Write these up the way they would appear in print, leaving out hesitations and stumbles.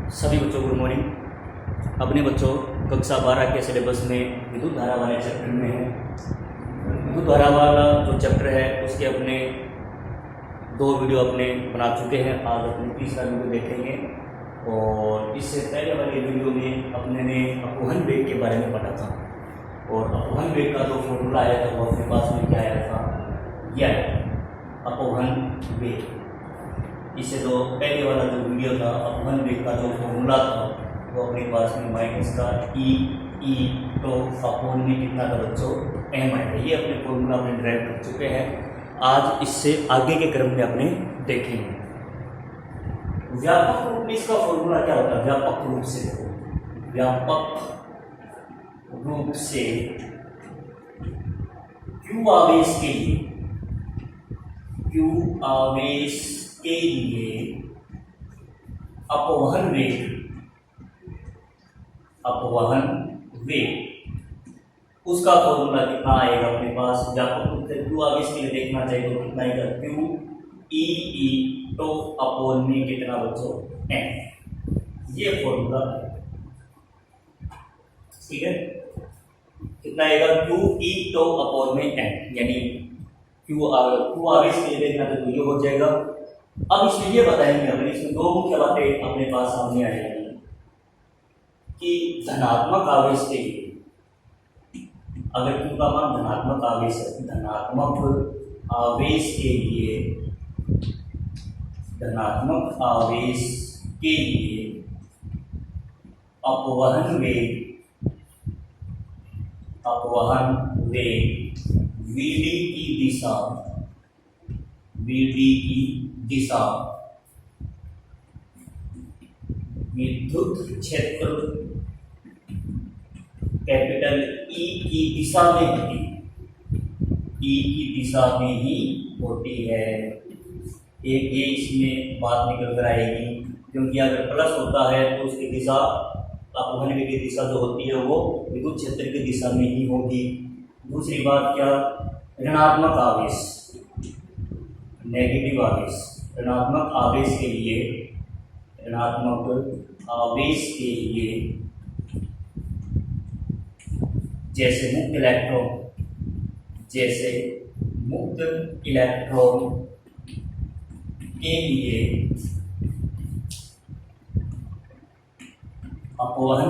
सभी बच्चों good morning. अपने बच्चों कक्षा 12 के सिलेबस में विद्युत धारा वाले चैप्टर में है। विद्युत धारा वाला जो चैप्टर है उसके अपने 2 वीडियो अपने बना चुके हैं। आज अपने तीसरा वीडियो देखेंगे और इससे पहले वाले वीडियो में अपने ने अपवहन वेग के बारे में पढ़ा था और अपवहन वेग का जो फॉर्मूला आया था वो अपने पास में क्या आया था, यह अपवहन वेग। इससे जो पहले वाला जो वीडियो था अपवहन वेग का जो फॉर्मूला था वो अपने पास में माइनस का ई तो अपॉन में कितना था बच्चों, एम आएगा। ये अपने फॉर्मूला अपने ड्राइव कर चुके हैं। आज इससे आगे के क्रम में अपने देखेंगे। व्यापक रूप में इसका फॉर्मूला क्या होता है। व्यापक रूप से क्यू आवेश के लिए अपवहन वेग उसका फॉर्मूला कितना आएगा अपने पास। व्यापक रूप से क्यू आवेश के लिए देखना चाहिए तो कितना आएगा, क्यू ई तो अपॉन में कितना बच्चों, एम। ये फॉर्मूला ठीक है। कितना आएगा, क्यू ई तो अपॉन में एम, यानी क्यू आवेश के लिए देखना तो ये हो जाएगा। अब इसमें ये बताएंगे अपने, इसमें 2 मुख्य बातें अपने पास सामने आ जाएगी कि धनात्मक आवेश के लिए अगर क्यू का मान धनात्मक आवेश है, धनात्मक आवेश के लिए अपवहन वेग वीडी की दिशा विद्युत क्षेत्र कैपिटल ई की दिशा में ही होती है। एक ये इसमें बात निकल कर आएगी, क्योंकि अगर प्लस होता है तो उसकी दिशा अपवहन वेग की दिशा जो होती है वो विद्युत क्षेत्र की दिशा में ही होगी। दूसरी बात क्या, ऋणात्मक आवेश, नेगेटिव आवेश, ऋणात्मक आवेश के लिए जैसे मुक्त इलेक्ट्रॉन के लिए अपवहन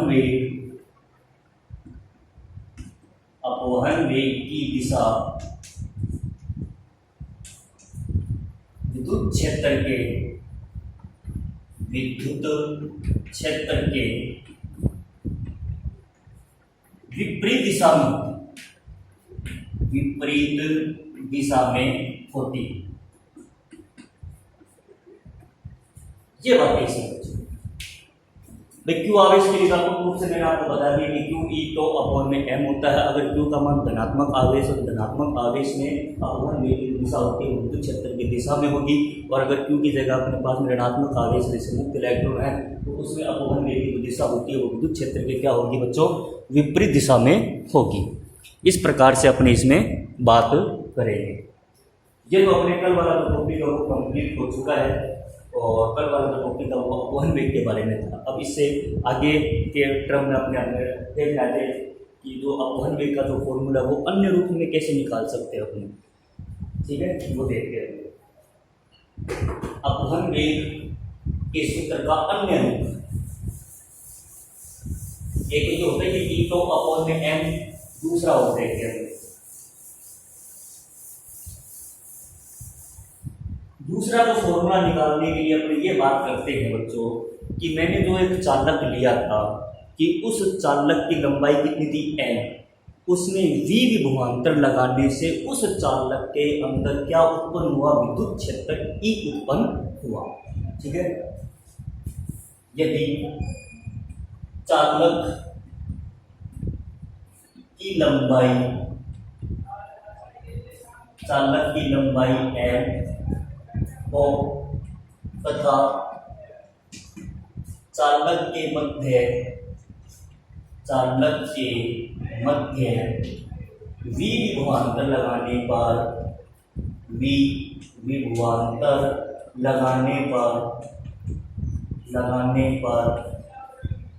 वेग की दिशा विद्युत क्षेत्र के विपरीत दिशा में होती। ये बात कैसे क्यू आवेश के लिए व्यापक रूप से मैंने आपको बता दिया कि क्यू ई तो अपॉन में एम होता है। अगर क्यू का मान धनात्मक आवेश और धनात्मक आवेश में अपवहन वेग की दिशा होती है विद्युत क्षेत्र की दिशा में होगी, और अगर क्यू की जगह अपने पास में ऋणात्मक आवेश जैसे मुक्त इलेक्ट्रॉन है तो उसमें अपवहन वेग की जो दिशा होती है वो विद्युत क्षेत्र की क्या होगी बच्चों, विपरीत दिशा में होगी। इस प्रकार से अपने इसमें बात करेंगे। ये तो अपने कल वाला जो टॉपिक है वो कंप्लीट हो चुका है और कल वाला जो टॉपिक था वो अपवहन वेग के बारे में था। अब इससे आगे के क्रम में अपने देखना है कि जो अपवहन वेग का जो फॉर्मूला वो अन्य रूप में कैसे निकाल सकते हैं अपने, ठीक है, वो देखते हैं। अपवहन वेग के सूत्र का अन्य रूप एक जो होता है कि ई तो अपॉन में एम, दूसरा होता है क्या, दूसरा जो फॉर्मूला निकालने के लिए अपने ये बात करते हैं बच्चों कि मैंने जो एक चालक लिया था कि उस चालक की लंबाई कितनी थी, एम, उसमें वी विभवांतर लगाने से उस चालक के अंदर क्या उत्पन्न हुआ, विद्युत क्षेत्र ई उत्पन्न हुआ। ठीक है, यदि चालक की लंबाई एम हो तथा चालक के मध्य वी विभवांतर लगाने पर लगाने पर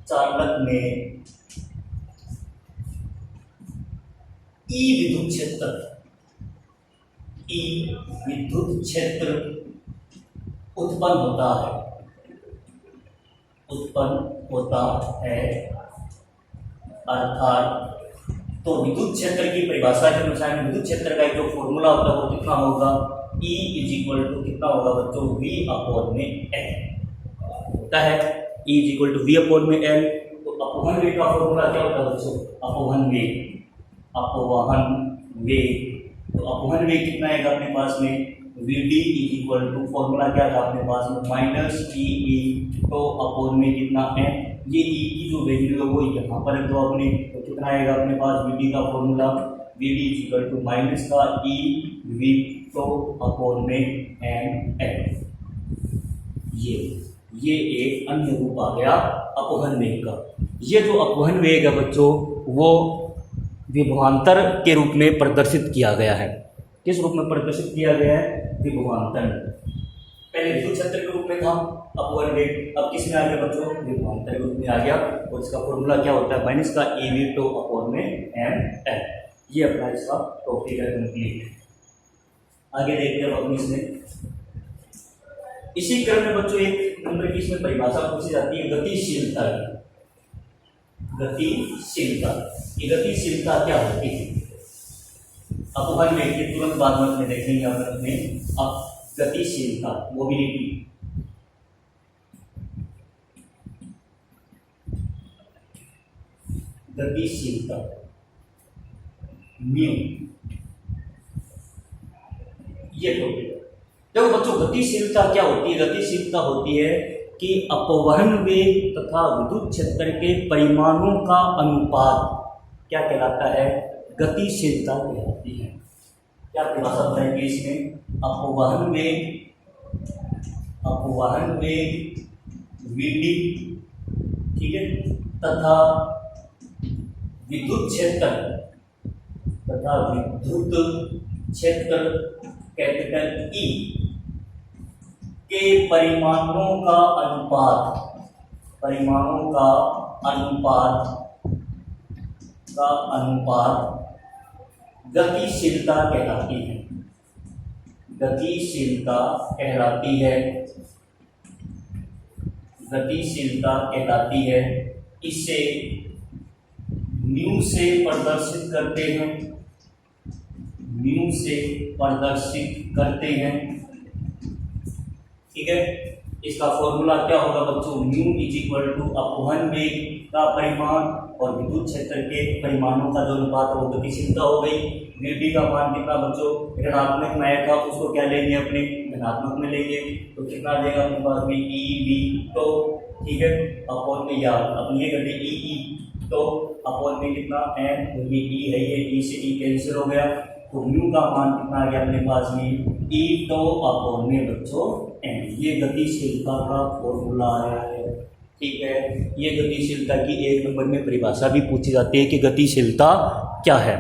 चालक में ई विद्युत क्षेत्र उत्पन्न होता है अर्थात तो विद्युत क्षेत्र की परिभाषा के अनुसार विद्युत क्षेत्र का एक जो फॉर्मूला होता है वो कितना होगा, E इज इक्वल टू कितना होगा बच्चों, V अपॉन में L होता है। E is equal to V upon में L। तो अपवहन वेग का फॉर्मूला क्या होता है बच्चों, अपवहन वेग। तो अपवहन वेग कितना आएगा अपने पास में, Vd is equal to formula क्या था अपने पास में, माइनस TE तो अपॉन में कितना है, ये E की जो वैल्यू है वो यहाँ पर तो अपने तो कितना आएगा अपने पास, Vd का formula Vd is equal to minus का E V तो अपॉन में NL। ये एक अन्य रूप आ गया अपवहन वेग का। ये जो अपवहन वेग है बच्चों वो विभवांतर के रूप में प्रदर्शित किया गया है। किस रूप में प्रदर्शित किया गया है, विभवांतर। पहले विद्युत क्षेत्र के रूप में था अपवहन वेग, अब किस में आ गया बच्चों, विभवांतर के रूप में आ गया। और इसका फॉर्मूला क्या होता है, माइनस का EV तो अपॉन में ML। ये अपना इसका टॉपिक है कंप्लीट। आगे देखते हैं अपनी इसमें इसी क्रम में बच्चों एक नंबर की इसमें परिभाषा पूछी जाती है गतिशीलता। ये गतिशीलता क्या होती है, अपवहन वेग के तुरंत बाद में देखेंगे अपने अब गतिशीलता, मोबिलिटी। गतिशीलता म्यू, ये टॉपिक है। देखो बच्चों गतिशीलता क्या होती है, गतिशीलता होती है कि अपवहन वेग तथा विद्युत क्षेत्र के परिमाणों का अनुपात क्या कहलाता है, गतिशीलता कहलाती है। क्या परिभाषा बताएंगे इसमें, अपवहन वेग Vd, ठीक है, तथा विद्युत क्षेत्र कैपिटल E के परिमाणों का अनुपात गतिशीलता कहलाती है। इसे म्यू से प्रदर्शित करते हैं, ठीक है। इसका फॉर्मूला क्या होगा बच्चों, म्यू इज इक्वल टू अपवहन वेग का परिमाण और विद्युत क्षेत्र के परिमाणों का जो अनुपात है वो गतिशीलता हो गई। Vd का मान कितना बच्चों, ऋणात्मक में आया था उसको क्या लेंगे अपने धनात्मक में लेंगे, तो कितना आ जाएगा अपने पास में EV तो, ठीक है, अपॉन में या अपनी ये घटे EE तो अपॉन में कितना M, तो ये E है, ये E से E कैंसिल हो गया तो म्यू का मान कितना आ गया अपने पास में E तो अपॉन में बच्चों M। ये गतिशीलता का फॉर्मूला आया है, ठीक है। ये गतिशीलता की एक नंबर में परिभाषा भी पूछी जाती है कि गतिशीलता क्या है।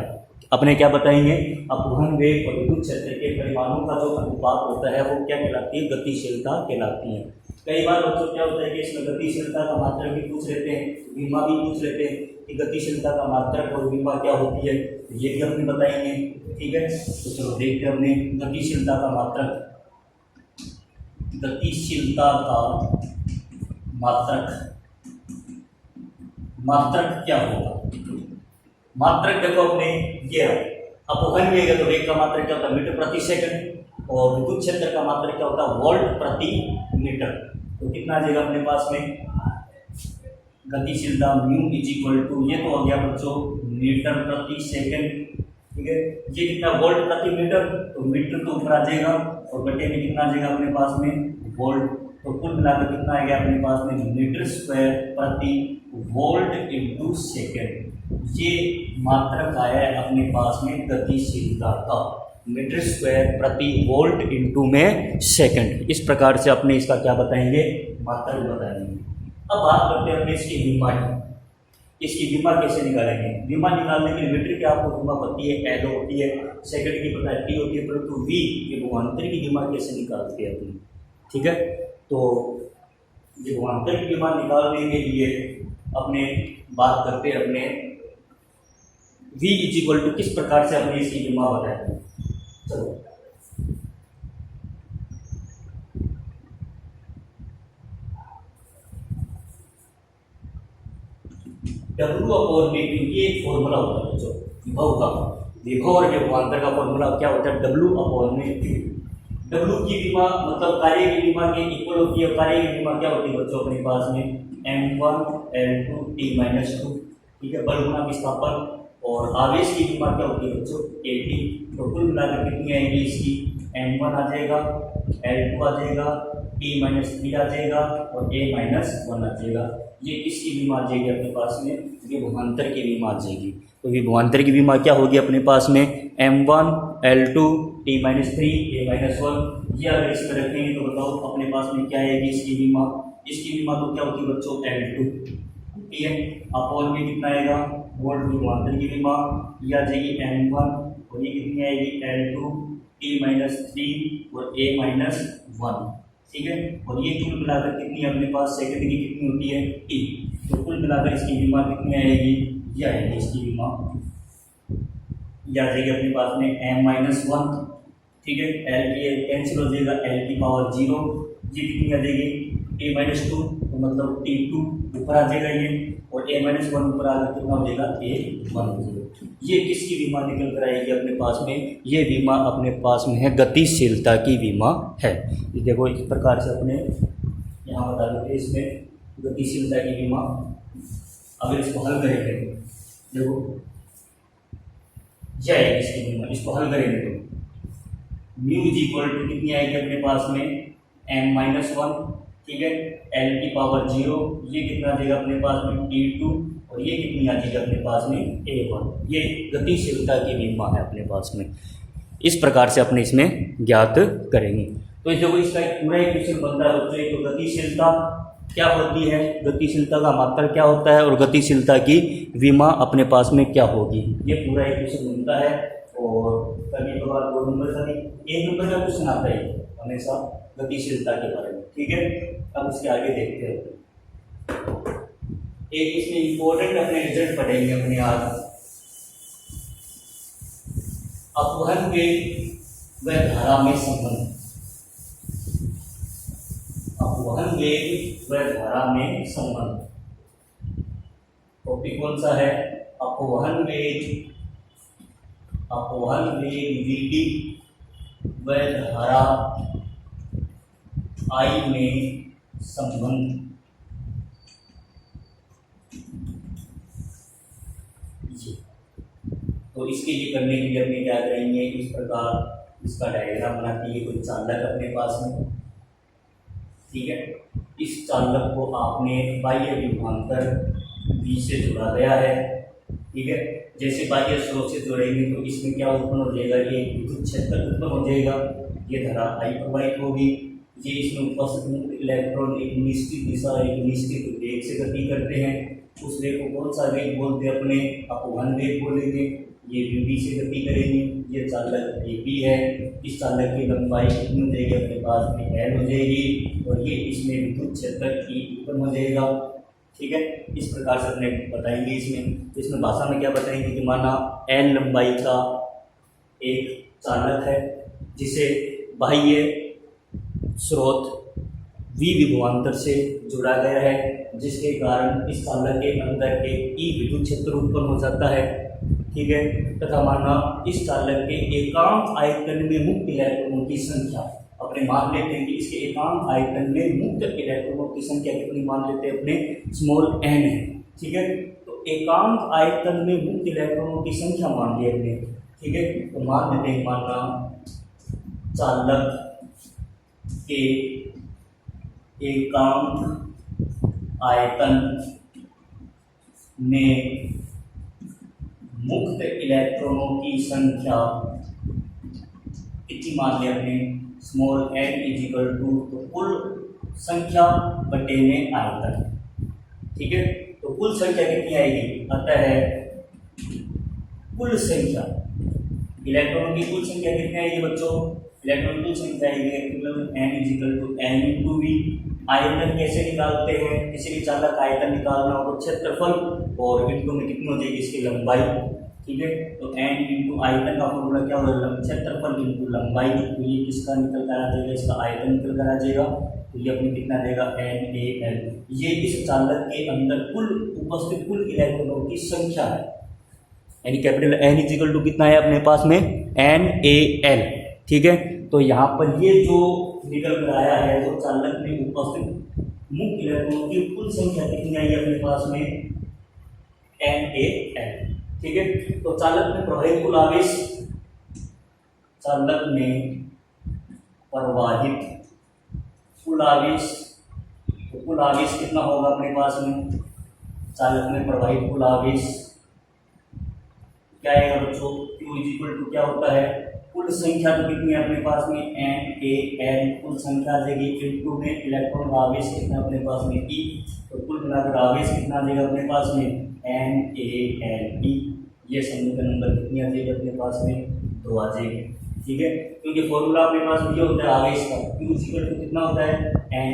अपने क्या बताएंगे, अपवहन वेग और विद्युत क्षेत्र के परिमाणों का जो अनुपात होता है वो क्या कहलाती है, गतिशीलता कहलाती है। कई बार बच्चों क्या होता है कि इसमें गतिशीलता का मात्रक भी पूछ लेते हैं, विमा भी पूछ लेते हैं कि गतिशीलता का मात्रक और विमा क्या होती है, ये भी हमने बताएंगे, ठीक है। तो चलो देखते हैं हमने गतिशीलता का मात्रक। मात्रक क्या होगा, मात्रक देखो अपने ये अपवहन वेग है तो वेग का मात्रक क्या होता है, मीटर प्रति सेकंड, और विद्युत क्षेत्र का मात्रक क्या होता है, वोल्ट प्रति मीटर। तो कितना आ जाएगा अपने पास में गतिशीलता म्यू इज इक्वल टू, ये तो हो गया बच्चों मीटर प्रति सेकंड, ठीक है। ये कितना वोल्ट प्रति मीटर, तो मीटर तो ऊपर आ जाएगा और बटे में कितना आ जाएगा अपने पास में वोल्ट। तो कुल मिलाकर कितना आएगा अपने पास में मीटर स्क्वायर प्रति वोल्ट इंटू सेकेंड। ये मात्रक आया है अपने पास में गतिशीलता का, मीटर स्क्वायर प्रति वोल्ट इंटू में सेकंड। इस प्रकार से अपने इसका क्या बताएंगे, मात्रक बताएंगे। अब बात करते हैं अपने इसकी विमा की। इसकी विमा कैसे निकालेंगे, विमा निकालने के लिए मीटर की आपको विमा पता है L होती है, सेकंड की पता है T होती है, परंतु V विभवांतर की विमा कैसे निकालते हैं अपनी, ठीक है। तो विभवांतर की विमा निकालने के लिए अपने बात करते हैं अपने v इक्वल टू किस प्रकार से अपने इसकी विमा बताए। चलो W अपॉन में, क्योंकि एक फॉर्मूला होता है बच्चों विभव का, विभव और विभवांतर का फॉर्मूला क्या होता है, W अपॉन में Q। W की विमा मतलब कार्य की विमा के इक्वल होती है। कार्य की विमा क्या होती है बच्चों अपने पास में m1 l2 t-2, ठीक है, बल गुणा विस्थापन। और आवेश की विमा क्या होती है बच्चों at। तो कुल मिलाकर कितनी आएगी इसकी, m1 आ जाएगा, l2 आ जाएगा, t-3 आ जाएगा और a-1 आ जाएगा। ये किसकी विमा आ जाएगी अपने पास में, विभवांतर की विमा आ जाएगी। तो विभवांतर की विमा क्या होगी अपने पास में m1 l2 t-3 a-1। ये अगर इसमें रखेंगे तो बताओ अपने पास में क्या आएगी इसकी विमा। इसकी विमा तो क्या होती है बच्चों l2, ठीक है, अपॉन में कितना आएगा वोल्ट विभवांतर की विमा, ये आ जाएगी m1 और ये कितनी आएगी l2 t-3 और a-1, ठीक है। और ये कुल मिलाकर कितनी अपने पास सेकंड की कितनी होती है t। तो कुल मिलाकर इसकी विमा कितनी आएगी, ये आएगी इसकी विमा, ये आ जाएगी अपने पास में m-1, ठीक है, l की कैंसिल हो जाएगा, l की पावर 0, ये कितनी आ जाएगी a-2, तो मतलब t2 ऊपर आ जाएगा ये, और a-1 ऊपर आकर कितना हो जाएगा a-1 हो जाएगा। ये किसकी बीमा निकल कर आएगी अपने पास में, ये बीमा अपने पास में है गतिशीलता की बीमा है। ये देखो इस प्रकार से अपने यहाँ बता देते हैं इसमें गतिशीलता की बीमा। अगर इसको हल करेंगे देखो ये आएगी इसकी बीमा, इसको हल करेंगे तो म्यू इक्वल टू कितनी आएगी अपने पास में m-1, ठीक है, l की पावर 0, ये कितना आ जाएगा अपने पास में t2 और ये कितनी आ जाएगी अपने पास में a-1। ये गतिशीलता की विमा है अपने पास में। इस प्रकार से अपने इसमें ज्ञात करेंगे। तो देखो इसका एक पूरा इक्वेशन बनता है बच्चों। तो गतिशीलता क्या होती है, गतिशीलता का मात्रक क्या होता है और गतिशीलता की विमा अपने पास में क्या होगी, ये पूरा इक्वेशन बनता है। और कभी कभार 2 नंबर का 1 नंबर का क्वेश्चन आता है हमेशा गतिशीलता के बारे में, ठीक है। अब इसके आगे देखते हैं। एक इसमें इंपॉर्टेंट अपने रिजल्ट पढ़ेंगे अपने आज, अपवहन वेग व धारा में संबंध। अपवहन वेग व धारा में संबंध टॉपिक कौन सा है, अपवहन वेग vd व धारा I में संबंध। तो इसके लिए करने के लिए अपने क्या करेंगे, इस प्रकार इसका डायग्राम बनाती है कोई चालक अपने पास में, ठीक है। इस चालक को आपने बाह्य विभवांतर V से जोड़ा गया है, ठीक है। जैसे बाह्य स्रोत से जोड़ेंगे तो इसमें क्या उत्पन्न हो जाएगा, ये विद्युत क्षेत्र उत्पन्न हो जाएगा, ये धारा I प्रवाहित होगी। ये इसमें उपस्थित इलेक्ट्रॉन एक निश्चित दिशा एक निश्चित वेग से गति करते हैं। उस वेग को कौन सा वेग बोलते हैं अपने, अपवहन वेग बोलेंगे। ये vd से गति करेंगे। ये चालक AB है, इस चालक की लंबाई कितनी हो जाएगी अपने पास में l हो जाएगी और ये इसमें विद्युत क्षेत्र E उत्पन्न हो जाएगा, ठीक है। इस प्रकार से अपने बताएंगे इसमें भाषा में क्या बताएंगे कि माना l लंबाई का एक चालक है जिसे बाह्य स्रोत V विभवांतर से जुड़ा गया है, जिसके कारण इस चालक के अंदर एक E विद्युत क्षेत्र उत्पन्न हो जाता है, ठीक है। तथा माना इस चालक के एकांक आयतन में मुक्त इलेक्ट्रॉनों की संख्या, अपने मान लेते हैं कि इसके एकांक आयतन में मुक्त इलेक्ट्रॉनों की संख्या कितनी मान लेते हैं अपने स्मॉल n है, ठीक है। तो एकांक आयतन में मुक्त इलेक्ट्रॉनों की संख्या मान ली अपने, ठीक है। तो मान लेते हैं माना चालक के एकांक आयतन में मुक्त इलेक्ट्रॉनों की संख्या कितनी मान लिया हमने, स्मॉल n इजिकल टू तो कुल संख्या बटे में आयतन, ठीक है। तो कुल संख्या कितनी आएगी, अतः कुल संख्या इलेक्ट्रॉनों की कुल संख्या कितनी आएगी बच्चों, इलेक्ट्रॉन कुल संख्या मतलब n is equal to n into V. आयतन कैसे निकालते हैं, किसी भी चालक का आयतन निकालना हो तो क्षेत्रफल और इंटू में कितनी हो जाएगी इसकी लंबाई। ठीक है, तो n इंटू आयतन का फॉर्मूला क्या होगा, क्षेत्रफल इंटू लंबाई। तो ये किसका निकल कर आ जाएगा, इसका आयतन निकल कर आ जाएगा। तो ये अपने कितना देगा NaL। ये इस चालक के अंदर कुल उपस्थित कुल इलेक्ट्रॉनों की संख्या है, यानी कैपिटल N इजिकल टू कितना है अपने पास में NaL। ठीक है, तो यहाँ पर ये जो निकल कर आया है वो चालक में उपस्थित मुक्त इलेक्ट्रॉनों की कुल संख्या कितनी आई है अपने पास में NaL। ठीक है, तो चालक में प्रवाहित कुल आवेश, चालक में प्रवाहित कुल आवेश, तो कुल आवेश कितना होगा अपने पास में, चालक में प्रवाहित कुल आवेश क्या है बच्चों, Q इजिकल टू क्या होता है, कुल संख्या तो कितनी है अपने पास में NaL, कुल संख्या आ जाएगी इंटू में इलेक्ट्रॉन का आवेश कितना अपने पास में E, तो कुल मिलाकर आवेश कितना आ जाएगा अपने पास में NaLE। ये समीकरण नंबर कितनी आ जाएगी अपने पास में 2 आ जाएगी। ठीक है, क्योंकि फॉर्मूला अपने पास ये होता है आवेश का, Q इजिकल टू कितना होता है Ne।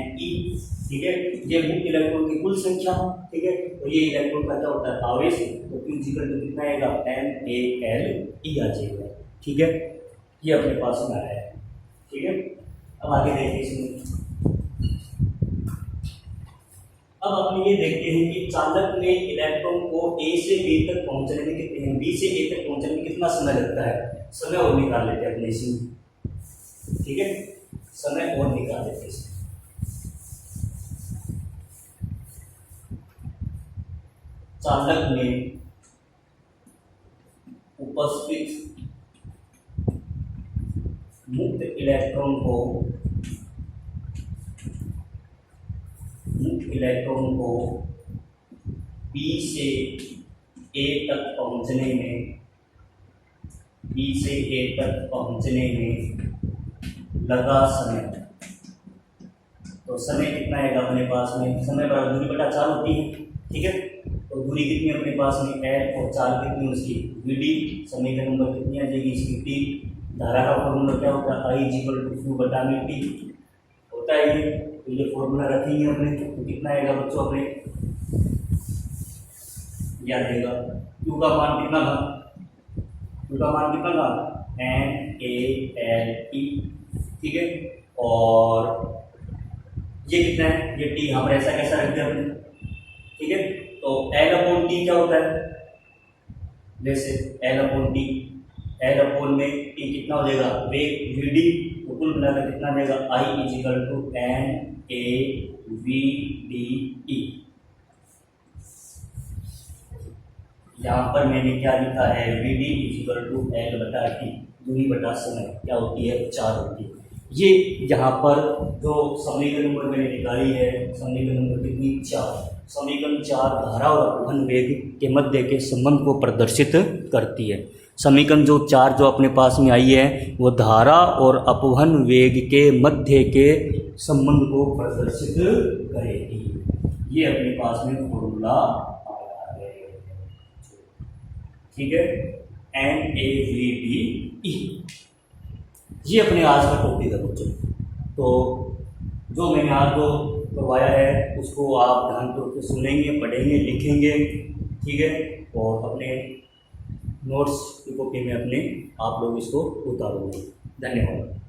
ठीक है, ये मुक्त इलेक्ट्रॉन की कुल संख्या। ठीक है, तो ये इलेक्ट्रॉन का क्या होता है आवेश, तो Q इजिकल टू कितना आएगा NaLE आ जाएगा। ठीक है, ये अपने पास में आया है। ठीक है, अब आगे देखिए इसमें, अब हम ये देखते हैं कि चालक में इलेक्ट्रॉन को A से B तक पहुंचने में कितने, B से A तक पहुंचने में कितना समय लगता है, समय और निकाल लेते हैं अपने इसमें। ठीक है, समय और निकाल लेते हैं इसमें। चालक में उपस्थित मुक्त इलेक्ट्रॉन को B से A तक पहुंचने में, B से A तक पहुंचने में लगा समय, तो समय कितना आएगा अपने पास में, समय बराबर दूरी बटा 4 होती है। ठीक है, तो दूरी कितनी अपने पास में L और 4 कितनी उसकी Vd, समीकरण नंबर कितनी आ जाएगी इसकी T। धारा का फॉर्मूला क्या होता है, I इजिकल टू Q बटा में T होता है ये। तो ये फॉर्मूला रखेंगे अपने, तो कितना आएगा बच्चों अपने याद रहेगा, Q का मान कितना था, Q का मान कितना था NaLE। ठीक है, और ये कितना है, ये T यहाँ पर ऐसा कैसा रख दिया हमने। ठीक है, तो L/T क्या होता है, जैसे L/T, L में T कितना हो जाएगा वेग Vd, तो कुल मिलाकर कितना देगा I इजिकल टू NaVdE। यहाँ पर मैंने क्या लिखा है, Vd इजिकल टू L बटा T, दूरी बटा समय क्या होती है 4 होती है। ये यहाँ पर जो समीकरण नंबर मैंने निकाली है, समीकरण नंबर कितनी 4, समीकरण 4 धारा और अपवहन वेग के मध्य के संबंध को प्रदर्शित करती है। समीकरण जो 4 जो अपने पास में आई है वो धारा और अपवहन वेग के मध्य के संबंध को प्रदर्शित करेगी। ये अपने पास में फॉर्मूला आया है। ठीक है, NaVdE, ये अपने आज का टॉपिक है बच्चों। तो जो मैंने आपको करवाया है उसको आप ध्यानपूर्वक सुनेंगे, पढ़ेंगे, लिखेंगे। ठीक है, और अपने नोट्स की कॉपी में अपने आप लोग इसको उतारोगे। धन्यवाद।